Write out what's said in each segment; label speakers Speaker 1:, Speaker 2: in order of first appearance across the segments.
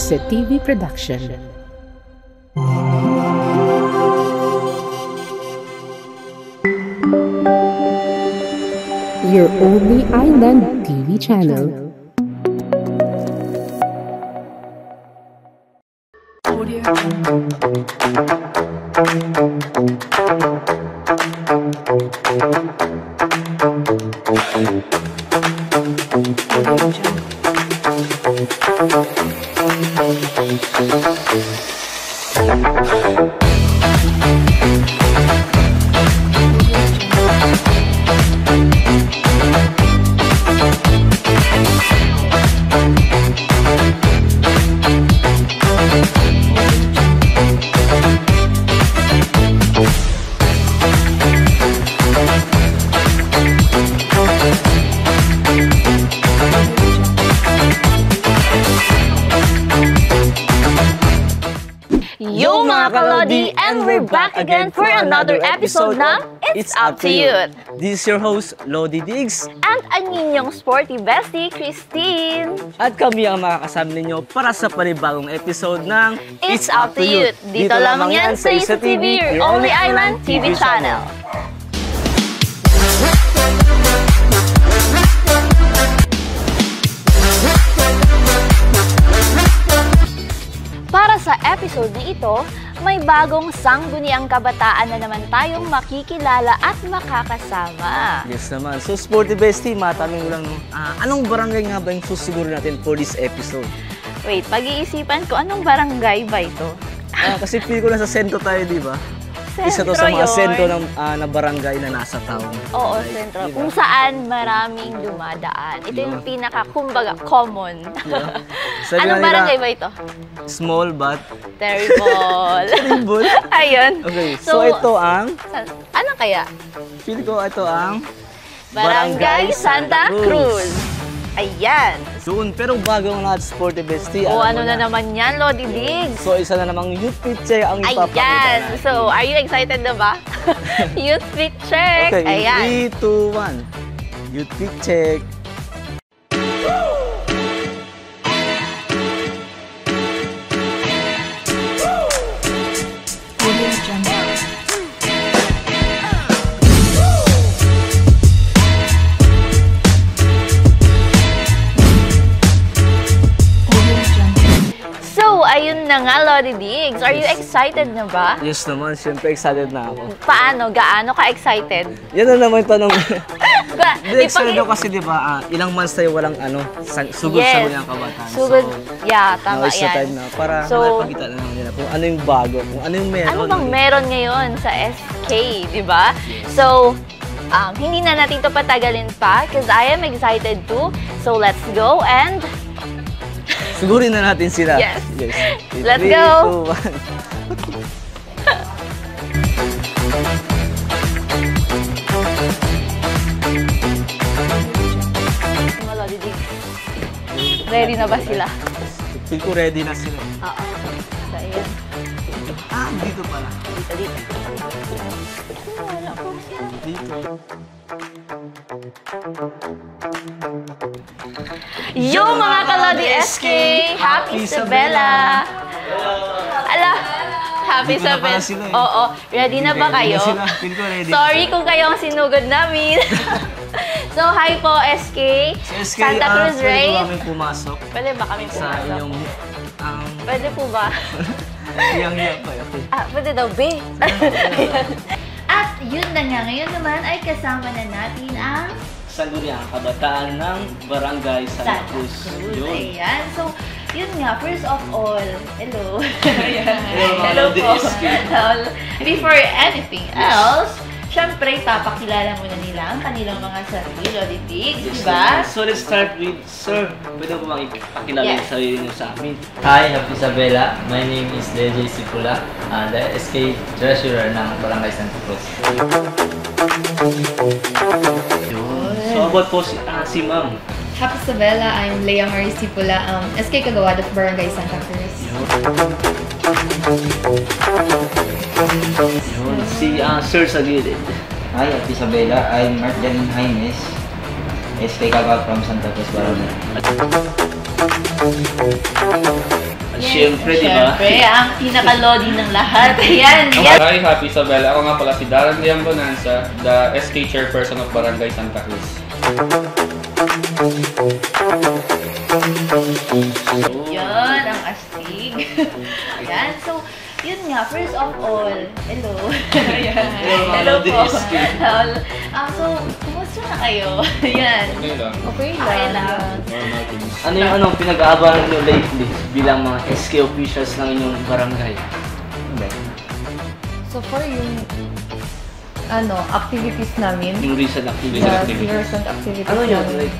Speaker 1: Sa TV Production. Your only island TV channel.
Speaker 2: Yo mga kalodi! And we're back again for another episode ng It's Up to You!
Speaker 3: This is your host, Lodi Diggs.
Speaker 2: And ang inyong sporty bestie, Christine!
Speaker 3: At kami ang makakasama ninyo para sa panibagong episode ng
Speaker 2: It's Up to You! Dito lamang yan sa Isa TV, your only island TV channel. Para sa episode na ito, may bagong sangguniang kabataan na naman tayong makikilala at makakasama.
Speaker 3: Yes naman. So, Sporty Bestie, matanong ko lang, anong barangay nga ba yung susiguro natin for this episode?
Speaker 2: Wait, pag-iisipan ko, anong barangay ba ito?
Speaker 3: Kasi feel ko na sa sentro tayo, di ba? Isa to sa mga sentro ng na barangay na nasa town.
Speaker 2: Oo, sentro. Diba? Kung saan maraming dumadaan. Ito yung kumbaga, common. Yeah. Anong barangay ba ito?
Speaker 3: Small but...
Speaker 2: Terrible.
Speaker 3: Terrible?
Speaker 2: Ayun.
Speaker 3: Okay, so ito ang...
Speaker 2: Ano kaya?
Speaker 3: Feel ko ito ang...
Speaker 2: Barangay Santa Cruz. Ayan.
Speaker 3: Doon, pero bago ang lahat, Sporty Bestie.
Speaker 2: Ano na naman yan, Lodi Diggs?
Speaker 3: So, isa na namang youth fit check ang ipapakita
Speaker 2: natin. So, are you excited na ba? Youth fit check.
Speaker 3: Okay,
Speaker 2: ayan.
Speaker 3: 3, 2, 1. Youth fit check.
Speaker 2: Ayun na nga, Lodi Diggs. Are you excited na ba?
Speaker 3: Yes naman, siyempre excited na ako.
Speaker 2: Paano? Gaano ka-excited?
Speaker 3: Yan na naman yung tanong. Excited ako kasi diba, ilang months tayo walang sugod sa gunyang kabataan.
Speaker 2: Sugod, yeah, tama yan.
Speaker 3: Time na para makipagkita na naman nila kung ano yung bago, kung ano yung meron.
Speaker 2: Ano bang meron ngayon sa SK, diba? Yes. So, hindi na natin ito patagalin pa because I am excited too. So, let's go and...
Speaker 3: Sigurin na natin sila.
Speaker 2: Yes.
Speaker 3: Let's
Speaker 2: 3, go! 2, 1. Ready na ba sila?
Speaker 3: Feel ko ready na sila.
Speaker 2: Oo. So, ayan.
Speaker 3: Dito pala.
Speaker 2: Dito.
Speaker 3: Wala po siya. Dito.
Speaker 2: Yo mga kalodi SK! Happy Isabela! Ala! Happy Isabela! Oo. Ready na ba kayo? Sorry kung kayo ang sinugod namin. So, hi po SK! Santa Cruz Race.
Speaker 3: Pwede ba kami pumasok?
Speaker 2: Pwede ba kami pumasok?
Speaker 3: Sa inyong...
Speaker 2: Pwede po ba?
Speaker 3: Hiyang-hiya pa.
Speaker 2: Pwede daw, be.
Speaker 4: At yun na nga, ngayon naman ay kasama na natin ang
Speaker 3: sangguniang kabataan ng Barangay Santa Cruz.
Speaker 4: Ayan. So, yun nga, first of all, hello.
Speaker 3: Hello po.
Speaker 4: Before anything else, syempre, papakilala muna nila ang kanilang mga sarili, Lodi Diggs, diba?
Speaker 3: So, let's start with, sir, pwede ko makipakilala yung sarili niyo sa amin.
Speaker 5: Hi, Happy Isabela. My name is DJ Sipula, the SK Treasurer ng Barangay Santa Cruz.
Speaker 3: So, about po si Ma'am.
Speaker 6: Happy Isabela, I'm Leia Marie Sipula, SK Kagawad of Barangay Santa Cruz.
Speaker 3: Si Sir sa gilid.
Speaker 5: Hi, Happy Isabela. I'm Mark Janine Jaines, SK Kagawad from Santa Cruz, Barangay.
Speaker 3: At syempre, di ba?
Speaker 4: Syempre, ang pinaka-lodi ng lahat. Ayan, yes.
Speaker 7: Hi, Happy Isabela. Ako nga pala si Darren Liam Bonanza, the SK Chairperson of Barangay Santa Cruz.
Speaker 4: Yun, ang astig. Ayan, so, yun nga, first of all, hello. Ayan. Hello po. So, kumusta na kayo? Ayan.
Speaker 7: Okay lang.
Speaker 6: Okay
Speaker 4: Okay
Speaker 6: lang.
Speaker 4: lang.
Speaker 3: Ano yung pinag-aabalan nyo lately bilang mga SK officials ng inyong barangay?
Speaker 6: So far yung activities namin.
Speaker 3: Yung recent activities.
Speaker 6: Recent activities
Speaker 3: Ano yun?
Speaker 6: namin.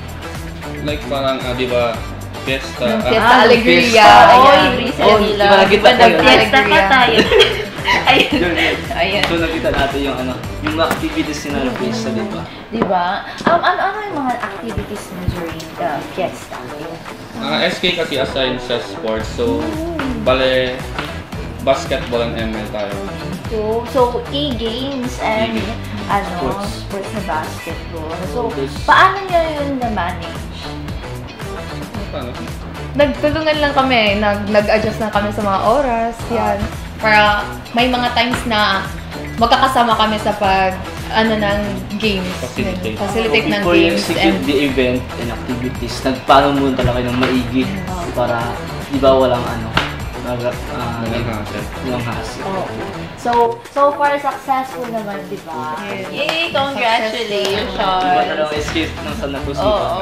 Speaker 7: Like parang, di ba, fiesta.
Speaker 6: Yung
Speaker 7: Ah,
Speaker 6: Fiesta Alegria.
Speaker 3: Fiesta.
Speaker 4: Oo,
Speaker 6: Ayan.
Speaker 4: yung recent nila.
Speaker 3: di ba nakita tayo?
Speaker 4: Nag-fiesta pa tayo. Ayun.
Speaker 3: Yun.
Speaker 4: Ayan.
Speaker 3: So nakita natin yung yung mga activities nila ng fiesta, di ba?
Speaker 4: Diba? Ano yung mga activities mo during the fiesta?
Speaker 7: SK kasi assigned sa sports, so, bale, basketball and ML tayo.
Speaker 4: So e-games and sports na basketball. So, paano nyo yun na-manage?
Speaker 7: Paano?
Speaker 6: Nagtulungan lang kami, nag-adjust lang kami sa mga oras, yan. Para may mga times na magkakasama kami sa ng games. Facilitate ng
Speaker 3: Before you
Speaker 6: games.
Speaker 3: execute the event and activities, nagpaano muna talaga ng maigi para, di ba, walang walang hassle.
Speaker 4: So far, successful naman, di ba?
Speaker 6: Yes.
Speaker 4: Yay! Congratulations!
Speaker 3: Di ba talagang escape ng Santa Cruz?
Speaker 4: Oo.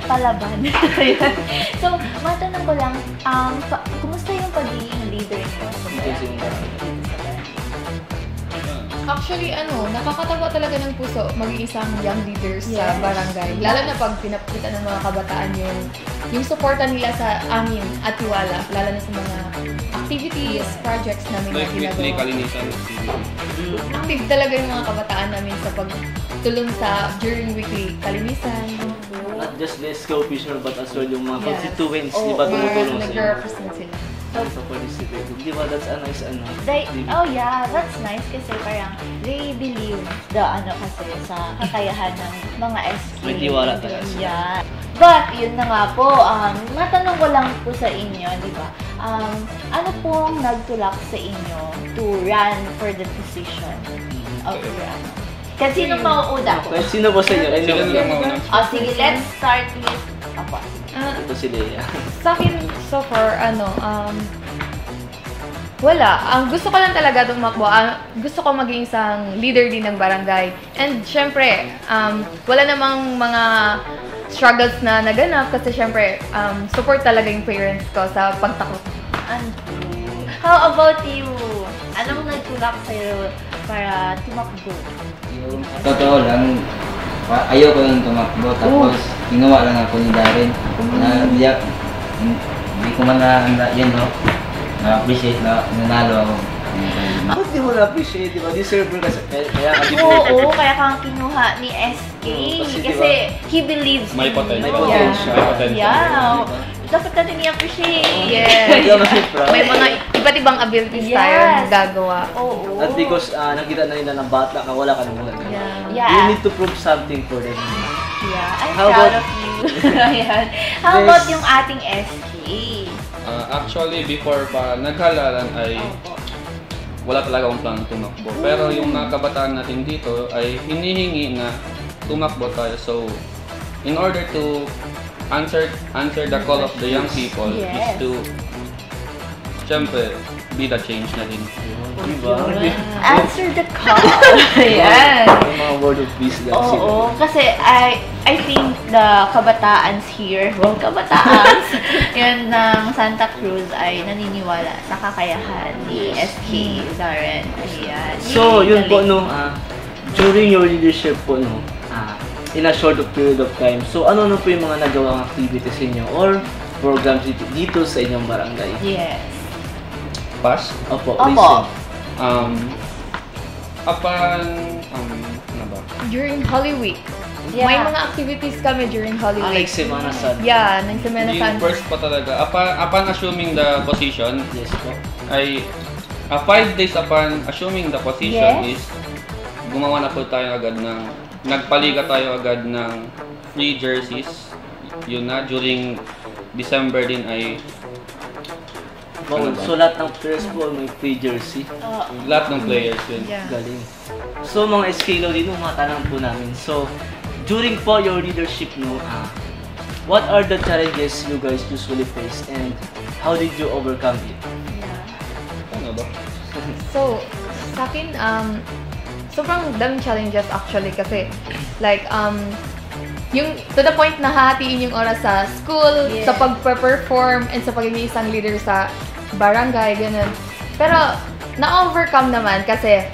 Speaker 2: palaban. So, matanong ko lang, kumusta yung pagiging leader niyo?
Speaker 6: Actually, nakakatawa talaga ng puso maging isang young leaders sa barangay. Lalo na pag pinapakita ng mga kabataan yung suporta nila sa amin at tiwala. Lalo na sa mga activities, projects namin na
Speaker 7: Like weekly
Speaker 6: ginagawa.
Speaker 7: kalinisan.
Speaker 6: Active talaga yung mga kabataan namin sa pagtulong during weekly kalinisan.
Speaker 3: Not just the SK official but as well yung mga constituents, di ba tumutulong sa inyo?
Speaker 6: Nag-represent sila.
Speaker 3: Sa participating. Di ba that's a nice
Speaker 2: Oh yeah, that's nice kasi parang they believe kasi sa kakayahan ng mga SK.
Speaker 3: May tiwala talaga sila.
Speaker 2: Yeah. But, yun na nga po, matanong ko lang po sa inyo, di ba? Ano pong nagtulak sa inyo to run for the position of your Kasi sino mauuna po?
Speaker 3: Sino po sa inyo?
Speaker 7: Sino lang mauna?
Speaker 2: Sige, let's start with Apo.
Speaker 3: Ito si Leia.
Speaker 6: Sa akin, so far, wala. Gusto ko lang talaga tumakbo. Gusto ko maging isang leader din ng barangay. And syempre, wala namang mga struggles na naganap kasi syempre, support talaga yung parents ko sa pagtakbo.
Speaker 2: How about you? Anong nagtulak sa'yo para tumakbo?
Speaker 5: Yung totoo lang, ayaw ko nang tumakbo, tapos ginawa lang ako ni Darren. Hindi ko man na-appreciate na nanalo ako.
Speaker 3: Bakit di mo na-appreciate, di ba? Deserve ka kaya ka
Speaker 2: Oo, kaya kang kinuha ni SK.
Speaker 3: Kasi
Speaker 2: Kasi he believes
Speaker 7: May
Speaker 2: in
Speaker 7: potential.
Speaker 2: you.
Speaker 3: May potential.
Speaker 7: May potential.
Speaker 2: Yeah. Dapat natin i-appreciate.
Speaker 6: Yes.
Speaker 3: Hindi ako proud.
Speaker 6: May mga iba't ibang abilities tayo na gagawa.
Speaker 2: Oo.
Speaker 3: At because nakita na nila na bata ka, wala ka na muna.
Speaker 2: Yeah.
Speaker 3: You need to prove something for them.
Speaker 2: Yeah, I'm
Speaker 3: How
Speaker 2: proud
Speaker 3: about-
Speaker 2: of you. Ayan. How about yung ating SK?
Speaker 7: Actually, before pa naghalalan ay wala talaga akong planong tumakbo. Pero yung mga kabataan natin dito ay hinihingi na tumakbo tayo. So, in order to answer the call of the young people is
Speaker 2: Yes.
Speaker 7: to, syempre, be the change na din.
Speaker 3: Di ba?
Speaker 2: Answer the call.
Speaker 6: Ayan.
Speaker 3: Yung mga word of wisdom sila.
Speaker 2: Oo, kasi I think the kabataans here, kabataans, yun ng Santa Cruz ay naniniwala sa kakayahan ni SK Darren. Ayan.
Speaker 3: So, yun po,
Speaker 2: galing.
Speaker 3: during your leadership po, in a short period of time, so ano po yung mga nagawang activities inyo or programs dito sa inyong barangay?
Speaker 2: Yes.
Speaker 7: Pass?
Speaker 3: Opo,
Speaker 2: Opo.
Speaker 3: recent.
Speaker 7: Ano ba?
Speaker 6: During Holy Week.
Speaker 2: Yeah.
Speaker 6: May mga activities kami during Holy
Speaker 3: Like
Speaker 6: Week.
Speaker 3: Semana Santa.
Speaker 6: Yeah, ng Semana
Speaker 7: Yung
Speaker 6: Santa.
Speaker 7: first pa talaga, upon assuming the position,
Speaker 3: Yes po.
Speaker 7: ay 5 days upon assuming the position
Speaker 2: Yes.
Speaker 7: is gumawa na po tayo agad ng nagpaliga tayo agad ng free jerseys. Yun na, during December din ay
Speaker 3: Wow, so lahat ng players po may free jersey.
Speaker 7: Lahat ng players yun.
Speaker 3: Galing. So mga SK Lodi, matanong po namin. So, during po your leadership, what are the challenges you guys usually face and how did you overcome it?
Speaker 7: Ano ba?
Speaker 6: So, sa akin, sobrang daming challenges actually kasi like, yung to the point na hahatiin yung oras sa school, sa pag-perform, and sa pagiging isang leader sa barangay, ganun. Pero, na-overcome naman kasi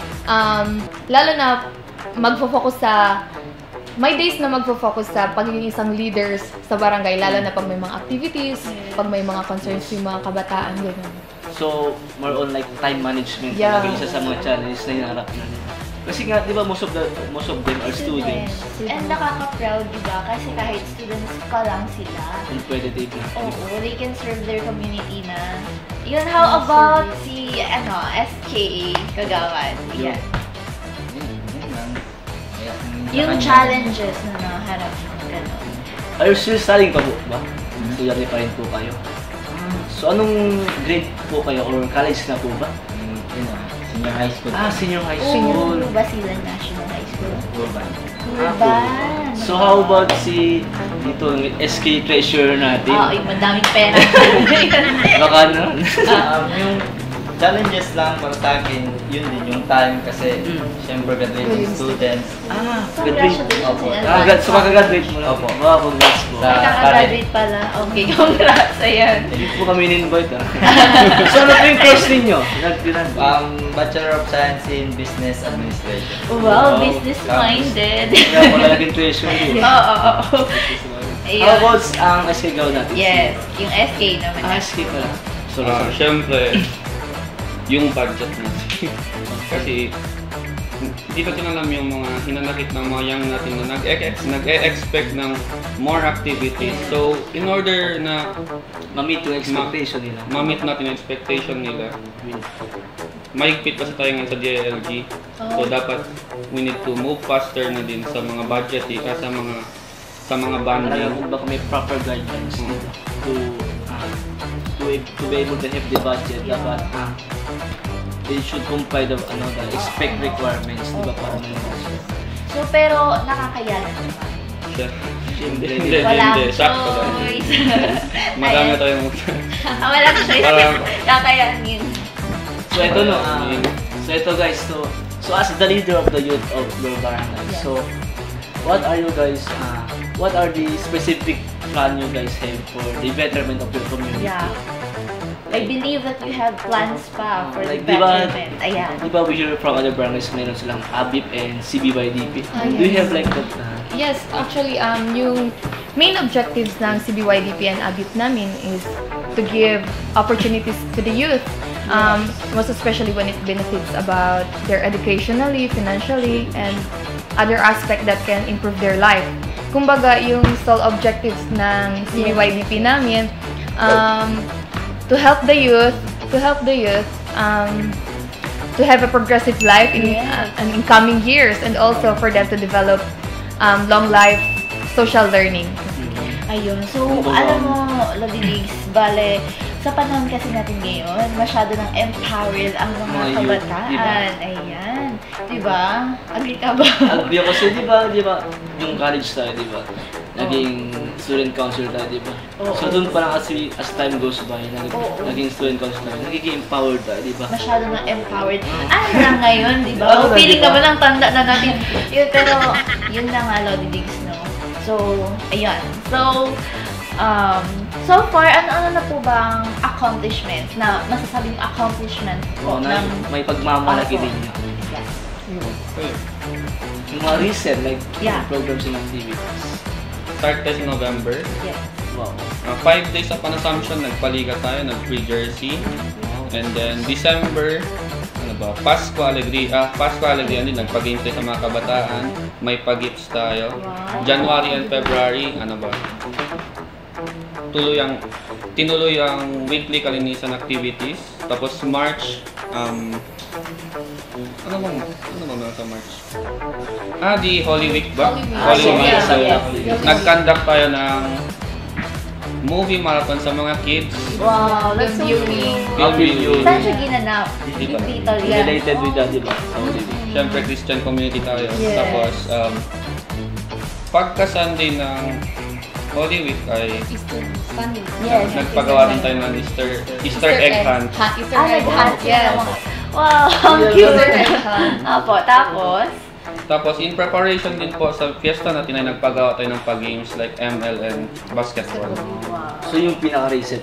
Speaker 6: lalo na magfo-focus sa may days na magfo-focus sa pagiging isang leaders sa barangay, lalo na pag may mga activities, pag may mga concerns yung mga kabataan, ganun.
Speaker 3: So, more on like time management, naging isa sa mga challenges na hinaharap na nila. Kasi nga, di ba, most of them are students.
Speaker 4: And nakaka-proud, di ba? Kasi kahit students ka lang sila.
Speaker 3: Competitive na.
Speaker 4: Oo, they can serve their community na. Yun, how about si, SK Kagawan? Yan. Yung challenges na naharap mo, gano'n.
Speaker 3: Are you still studying pa po ba? Estudyante pa rin po kayo. So, anong grade po kayo or college na po ba?
Speaker 5: Senior high school.
Speaker 3: Senior high school.
Speaker 4: Basilan National High School.
Speaker 5: Urban.
Speaker 4: Urban.
Speaker 3: So, how about si dito, SK Treasurer natin?
Speaker 4: Yung madaming pera.
Speaker 3: Baka na.
Speaker 5: Yung challenges lang para sa akin, yun din yung time kasi syempre graduating students.
Speaker 3: Graduate.
Speaker 4: Opo.
Speaker 3: So, kakagraduate mo na.
Speaker 5: Opo.
Speaker 3: Congrats po.
Speaker 4: Kaka-graduate pala. Okay, congrats. Ayan.
Speaker 3: Hindi po kami in-invite. So, ano po yung course ninyo?
Speaker 5: Bachelor of Science in Business Administration.
Speaker 4: Wow, business-minded.
Speaker 3: Kaya po nalaging treasurer.
Speaker 4: Oo.
Speaker 3: How about ang SK Gaw natin?
Speaker 4: Yes, yung SK naman.
Speaker 3: SK pala. Sorry.
Speaker 7: Siyempre, yung budget natin. Kasi, hindi ko alam yung mga hinanakit ng mga young natin na nag-e-expect ng more activities. So, in order na
Speaker 3: ma-meet yung expectation nila.
Speaker 7: Ma-meet natin yung expectation nila. Mahigpit kasi tayo ngayon sa DILG. So, dapat we need to move faster na din sa mga budget, sa mga banding.
Speaker 3: Kung baka may proper guidelines to be able to have the budget, dapat they should comply the expect requirements, di ba, para may
Speaker 4: So, pero nakakayanan naman.
Speaker 3: Siyempre,
Speaker 4: Walang
Speaker 7: sakto lang.
Speaker 4: choice.
Speaker 7: Marami tayong
Speaker 4: Walang choice. Kakayanin.
Speaker 3: So, ito guys, so as the leader of the youth of your barangay, so what are the specific plan you guys have for the betterment of your community?
Speaker 4: Yeah. I believe that you have plans pa for the
Speaker 3: Like, di ba-
Speaker 4: betterment. Ayan.
Speaker 3: Di ba we hear from other barangays, meron silang ABIP and CBYDP. Do you have like that?
Speaker 6: Yes, actually, yung main objectives ng CBYDP and ABIP namin is to give opportunities to the youth, most especially when it benefits about their educationally, financially, and other aspect that can improve their life. Kumbaga, yung sole objectives ng CBYDP namin, to help the youth, to have a progressive life in coming years, and also for them to develop long life social learning.
Speaker 4: Ayun. So, alam mo, Lodigs, bale, sa panahon kasi natin ngayon, masyado nang empowered ang mga kabataan.
Speaker 3: Diba?
Speaker 4: Ayan. Diba? Agree ka ba?
Speaker 3: Agree ako kasi, di ba, yung college tayo, di ba? Naging student council tayo, di ba? So, doon pa lang kasi, as time goes by, naging student council tayo, nagiging empowered tayo, di ba?
Speaker 4: Masyado nang empowered. Ano lang ngayon, di ba? O, feeling ka ba lang tanda na natin? Yun, pero, yun na nga, Lodigs, no? So, ayan. So far, ano na po bang accomplishment na masasabing accomplishment po
Speaker 3: Na
Speaker 4: ng
Speaker 3: may pagmamalaki din niya.
Speaker 4: Yes.
Speaker 3: Yung mga recent, like,
Speaker 4: Yeah.
Speaker 3: programs and activities.
Speaker 7: Start test November.
Speaker 4: Yes.
Speaker 3: Wow.
Speaker 7: 5 days upon assumption, nagpaliga tayo, nag-free jersey. And then December, Pasko Alegria, din, nagpag-game tayo sa mga kabataan. May pag-gifts tayo.
Speaker 4: Wow.
Speaker 7: January and February, tinuloy ang weekly kalinisan activities. Tapos March, ano ba sa March? Di Holy Week ba?
Speaker 6: Holy Week.
Speaker 7: Holy Week.
Speaker 6: Yeah.
Speaker 7: So, nag-conduct tayo ng movie marathon sa mga kids.
Speaker 2: Wow, that's so
Speaker 6: Viewing.
Speaker 2: cute.
Speaker 7: Film
Speaker 2: Saan siya ginanap?
Speaker 7: Dito.
Speaker 2: Dito, yan.
Speaker 3: Related with that, di ba?
Speaker 7: Siyempre, Christian community tayo.
Speaker 2: Yes.
Speaker 7: Tapos, pagka-Sunday ng Holy Week ay
Speaker 6: Easter Sunday.
Speaker 2: Yes.
Speaker 7: nagpagawa din tayo ng Easter egg hunt.
Speaker 6: Easter
Speaker 2: Ah,
Speaker 6: egg hunt.
Speaker 2: nag-hunt sila
Speaker 6: Yes.
Speaker 2: ng mga... Wow, ang
Speaker 6: Easter
Speaker 2: cute.
Speaker 6: egg hunt.
Speaker 2: Apo, tapos?
Speaker 7: Tapos, in preparation din po sa fiesta natin ay nagpagawa tayo ng pag-games like ML and basketball.
Speaker 3: So yung pinaka-reset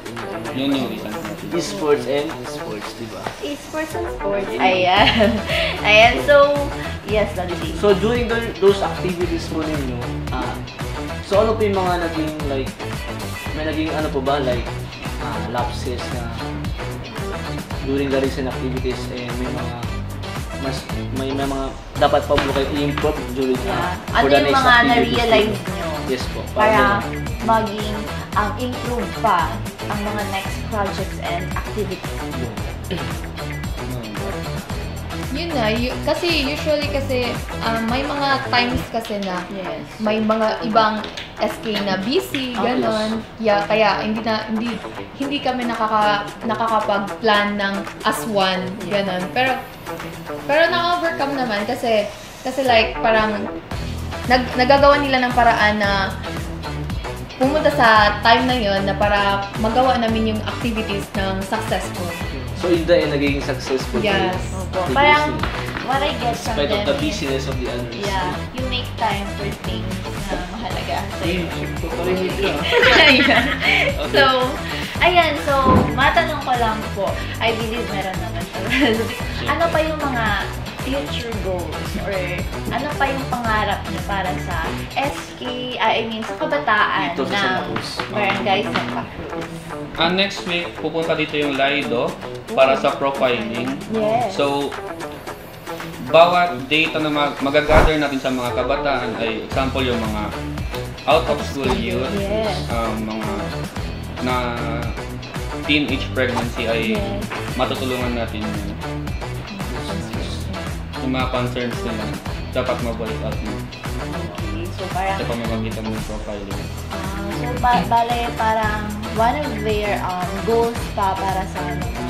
Speaker 7: Yun yung reason.
Speaker 3: esports and sports, di ba?
Speaker 2: Esports and sports. Ayan. Ayan, so, yes, Daddy D.
Speaker 3: So during those activities mo ninyo, so ano po yung mga naging like, may naging ano po ba like lapses na during the recent activities may mga dapat pa mo kayo i-improve during
Speaker 2: Ano
Speaker 3: for the
Speaker 2: yung
Speaker 3: next
Speaker 2: mga
Speaker 3: activities?
Speaker 2: na-realize nyo?
Speaker 3: Yes po.
Speaker 2: Para maging improve pa ang mga next projects and activities.
Speaker 6: Yun na, kasi usually may mga times kasi na
Speaker 2: Yes.
Speaker 6: may mga ibang SK na busy, ganon. Yeah, kaya hindi kami nakakapag-plan ng as one, ganon. Pero na-overcome naman kasi like parang nagagawa nila ng paraan na pumunta sa time na yon na para magawa namin yung activities ng successful.
Speaker 3: So in the end, naging successful.
Speaker 6: Yes.
Speaker 2: Opo. Parang, what I get from
Speaker 3: Despite of
Speaker 2: them
Speaker 3: the
Speaker 2: is,
Speaker 3: busyness of the others.
Speaker 2: yeah, you make time for things na mahalaga sa'yo.
Speaker 3: Ayan.
Speaker 2: So, ayan, so, matanong ko lang po, I believe meron naman to. Ano pa yung mga future goals or ano pa yung pangarap niyo para sa SK, sa kabataan
Speaker 3: Dito sa
Speaker 2: ng
Speaker 3: Santa Cruz.
Speaker 2: Barangay Santa Cruz?
Speaker 7: Next week, pupunta dito yung Lido para sa profiling.
Speaker 2: Yes.
Speaker 7: So, bawat data na magagather natin sa mga kabataan ay example yung mga out of school youth,
Speaker 2: Yes.
Speaker 7: mga na teenage pregnancy ay
Speaker 2: Yes.
Speaker 7: matutulungan natin yun. Yung mga concerns nila, dapat ma-voice out mo
Speaker 2: Okay, so parang
Speaker 7: sa pamamagitan ng profiling.
Speaker 2: so, bale, parang one of their goals pa para sa mga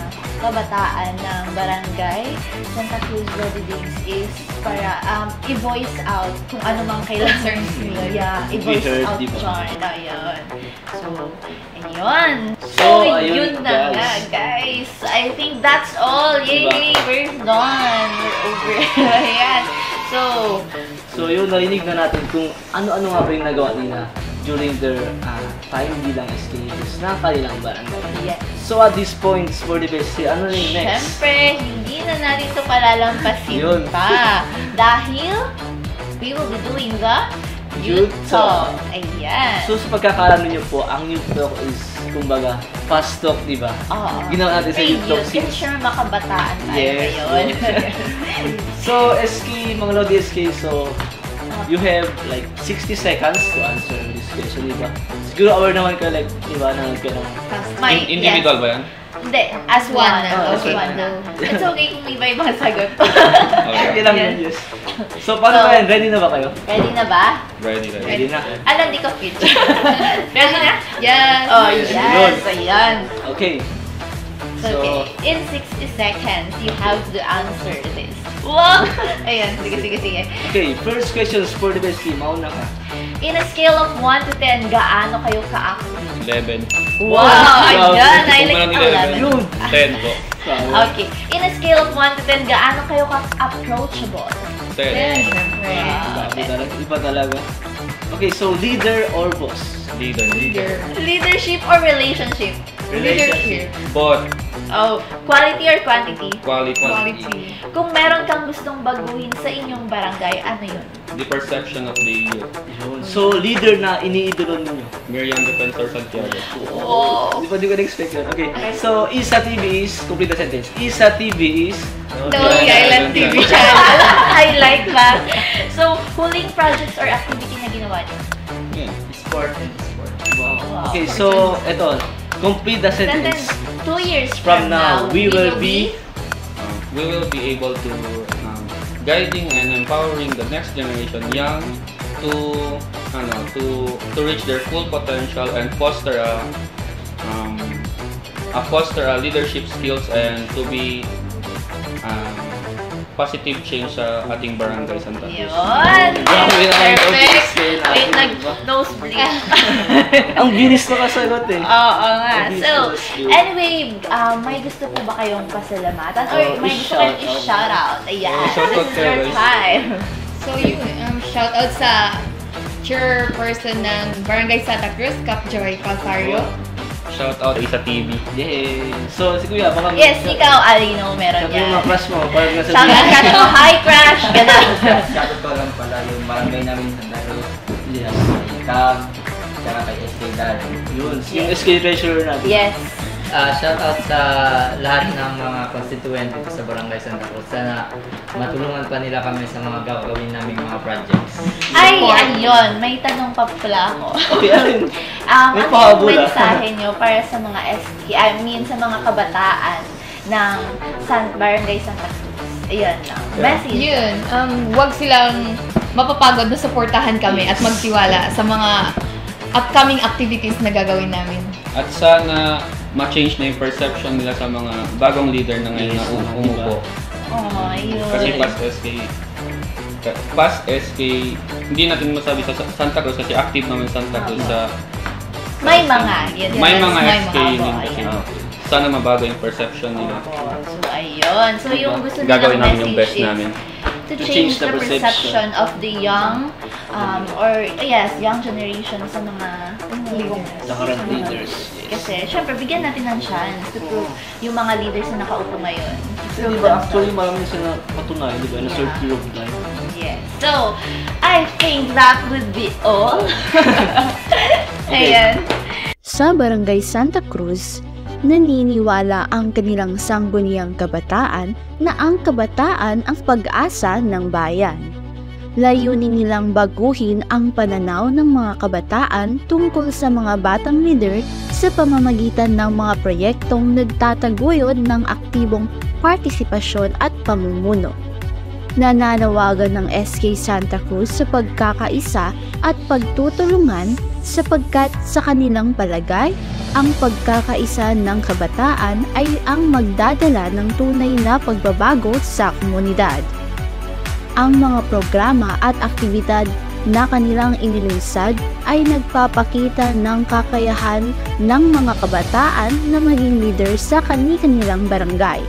Speaker 2: kabataan ng barangay Santa Cruz Rodriguez is para i-voice out kung ano mang concerns nila. Yeah, i-voice
Speaker 3: heard,
Speaker 2: out
Speaker 3: diba?
Speaker 2: dyan. Ayun. So, ayun.
Speaker 3: So, ayun,
Speaker 2: yun na nga, guys. I think that's all. Yay!
Speaker 3: Diba?
Speaker 2: We're done. We're over. Ayan.
Speaker 3: So yun, narinig na natin kung ano-ano nga ba yung nagawa nila during their time bilang SKs na kanilang barangay.
Speaker 2: Yes.
Speaker 3: So at this point, for the best, ano na yung next?
Speaker 2: Siyempre, hindi na natin ito palalampasin
Speaker 3: Yun.
Speaker 2: pa. Dahil, we will be doing the
Speaker 3: Youth
Speaker 2: Youth
Speaker 3: Talk.
Speaker 2: Talk. Ayan.
Speaker 3: So sa pagkakalam niyo po, ang Youth Talk is, kumbaga, fast talk, di ba?
Speaker 2: Oo.
Speaker 3: Ginawa natin sa
Speaker 2: Hey,
Speaker 3: Youth Talk
Speaker 2: youth,
Speaker 3: since...
Speaker 2: sure makabataan tayo
Speaker 3: Yes.
Speaker 2: ngayon.
Speaker 3: So SK, mga Lodi SK, so you have like 60 seconds to answer this question, di ba? Siguro aware naman ka, like, di ba, na nagkaroon.
Speaker 2: May-
Speaker 7: Individual ba yan?
Speaker 2: Hindi, as one.
Speaker 6: na.
Speaker 2: As one na. It's okay kung may iba-ibang sagot.
Speaker 3: Okay lang yun, yes. So paano
Speaker 2: So,
Speaker 3: ba yan? Ready na ba kayo?
Speaker 2: Ready na ba?
Speaker 7: Ready.
Speaker 3: Ready na.
Speaker 2: Alam, di ko fit. Ready na?
Speaker 6: Yes!
Speaker 2: Oh, yes. Ayan.
Speaker 3: Okay.
Speaker 2: Okay, in 60 seconds, you have to answer this. Wow! Ayan, sige.
Speaker 3: Okay, first questions for the best team. Mauna ka.
Speaker 2: In a scale of 1 to 10, gaano kayo ka-active?
Speaker 7: 11.
Speaker 2: Wow! Ayan, I
Speaker 7: Kung
Speaker 2: like
Speaker 7: meron 11.
Speaker 2: 11.
Speaker 3: Yun!
Speaker 7: 10 po.
Speaker 2: Okay, in a scale of 1 to 10, gaano kayo ka-approachable?
Speaker 7: 10.
Speaker 2: Siyempre.
Speaker 3: Grabe talaga. Iba talaga. Okay, so leader or boss?
Speaker 7: Leader.
Speaker 2: Leadership or relationship?
Speaker 3: Relationship.
Speaker 7: Both.
Speaker 2: Oh, quality or quantity?
Speaker 7: Quality.
Speaker 2: Kung meron kang gustong baguhin sa inyong barangay, ano yun?
Speaker 7: The perception of the youth.
Speaker 3: Yun. So, leader na iniidolo ninyo.
Speaker 7: Miriam Defensor Santiago.
Speaker 2: Oh!
Speaker 3: Di ko na-expect yun. Okay, so Isa TV is, complete the sentence. Isa TV is...
Speaker 2: Lonely Island TV channel. I like that. So, huling projects or activity na ginawa niyo?
Speaker 7: Yeah.
Speaker 5: Sport and sport.
Speaker 3: Wow. Okay, so, eto. Complete the
Speaker 2: Sentence,
Speaker 3: sentence.
Speaker 2: 2 years
Speaker 3: From now, we will be...
Speaker 7: We will be able to guiding and empowering the next generation, young to reach their full potential and foster a leadership skills and to be positive change sa ating barangay Santa Cruz.
Speaker 2: Yun! Perfect! Wait, nag-nosebleed.
Speaker 3: Ang bilis na kasagot eh.
Speaker 2: Oo nga. So, anyway, may gusto po ba kayong pasalamatan? Or may gusto kayong i-shoutout? Ayan.
Speaker 7: Shoutout
Speaker 2: This is
Speaker 7: kayo,
Speaker 2: your
Speaker 7: guys.
Speaker 2: time.
Speaker 6: So yun, shout out sa chairperson ng Barangay Santa Cruz, Cap Joy Calvario.
Speaker 7: Shout out sa TV.
Speaker 3: Yay! So, si Kuya, baka...
Speaker 2: Yes, ikaw, Alino, meron
Speaker 3: Sabi yung mga
Speaker 2: yan.
Speaker 3: crush mo, parang nasa
Speaker 2: Shoutout ka mo, hi crush! Ganun.
Speaker 5: Shoutout ko lang pala yung barangay namin sa Daros. Yes. Kay Cam, tsaka kay SK Darren.
Speaker 3: Yun, yung SK treasurer natin.
Speaker 2: Yes.
Speaker 5: Shoutout sa lahat ng mga constituent dito sa Barangay Santa Cruz. Sana matulungan pa nila kami sa mga gagawin naming mga projects.
Speaker 2: Ay, ayun, may tanong pa pala ako.
Speaker 3: Okay, Alin.
Speaker 2: Ano
Speaker 3: May
Speaker 2: yung
Speaker 3: pahabol, ah.
Speaker 2: mensahe nyo para sa mga SK, sa mga kabataan ng Barangay Santa Cruz? Ayun lang. Message.
Speaker 6: Yun, wag silang mapapagod na suportahan kami at magtiwala sa mga upcoming activities na gagawin namin.
Speaker 7: At sana ma-change na yung perception nila sa mga bagong leader na ngayon na umupo.
Speaker 2: Oh, yun.
Speaker 7: Kasi past SK, hindi natin masabi sa Santa Cruz kasi active naman Santa Cruz sa...
Speaker 2: May mga, yun.
Speaker 7: May mga
Speaker 6: may
Speaker 7: SK
Speaker 2: mga,
Speaker 7: yun
Speaker 2: opo,
Speaker 7: kasi.
Speaker 2: ayun.
Speaker 7: Sana mabago yung perception nila.
Speaker 2: So, ayun. So, yung gusto nilang
Speaker 7: Gagawin namin yung best
Speaker 2: message is
Speaker 7: namin.
Speaker 2: to change the perception of the young, young generation sa mga leaders.
Speaker 3: Sa current leaders.
Speaker 2: Kasi, syempre, bigyan natin ng chance to prove yung mga leaders na nakaupo ngayon.
Speaker 3: Kasi diba, actually marami sila patunayan, diba, in a short period of time.
Speaker 2: Yes. So, I think that would be all. Ayan.
Speaker 8: Sa Barangay Santa Cruz, naniniwala ang kanilang sangguniang kabataan na ang kabataan ang pag-asa ng bayan. Layunin nilang baguhin ang pananaw ng mga kabataan tungkol sa mga batang leader sa pamamagitan ng mga proyektong nagtataguyod ng aktibong partisipasyon at pamumuno. Nananawagan ng SK Santa Cruz sa pagkakaisa at pagtutulungan sapagkat sa kanilang palagay, ang pagkakaisa ng kabataan ay ang magdadala ng tunay na pagbabago sa komunidad. Ang mga programa at aktibidad na kanilang inilunsad ay nagpapakita ng kakayahan ng mga kabataan na maging leader sa kani-kanilang barangay.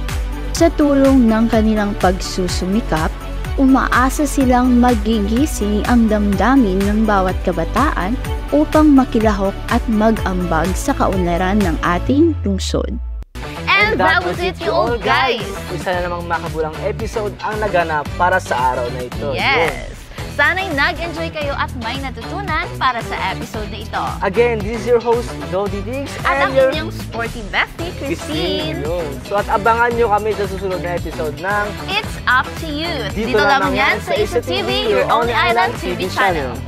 Speaker 8: Sa tulong ng kanilang pagsusumikap, umaasa silang magigising ang damdamin ng bawat kabataan upang makilahok at mag-ambag sa kaunlaran ng ating lungsod.
Speaker 2: And that was it, you all guys.
Speaker 3: Isa na namang makabulang episode ang naganap para sa araw na ito.
Speaker 2: Yes. Sana'y nag-enjoy kayo at may natutunan para sa episode na ito.
Speaker 3: Again, this is your host, Dodi Diggs.
Speaker 2: At ang
Speaker 3: your
Speaker 2: inyong sporty bestie, Christine.
Speaker 3: Yun. So at abangan nyo kami sa susunod na episode ng
Speaker 2: It's up to you. Dito lamang yan sa Isa TV, your only island TV channel.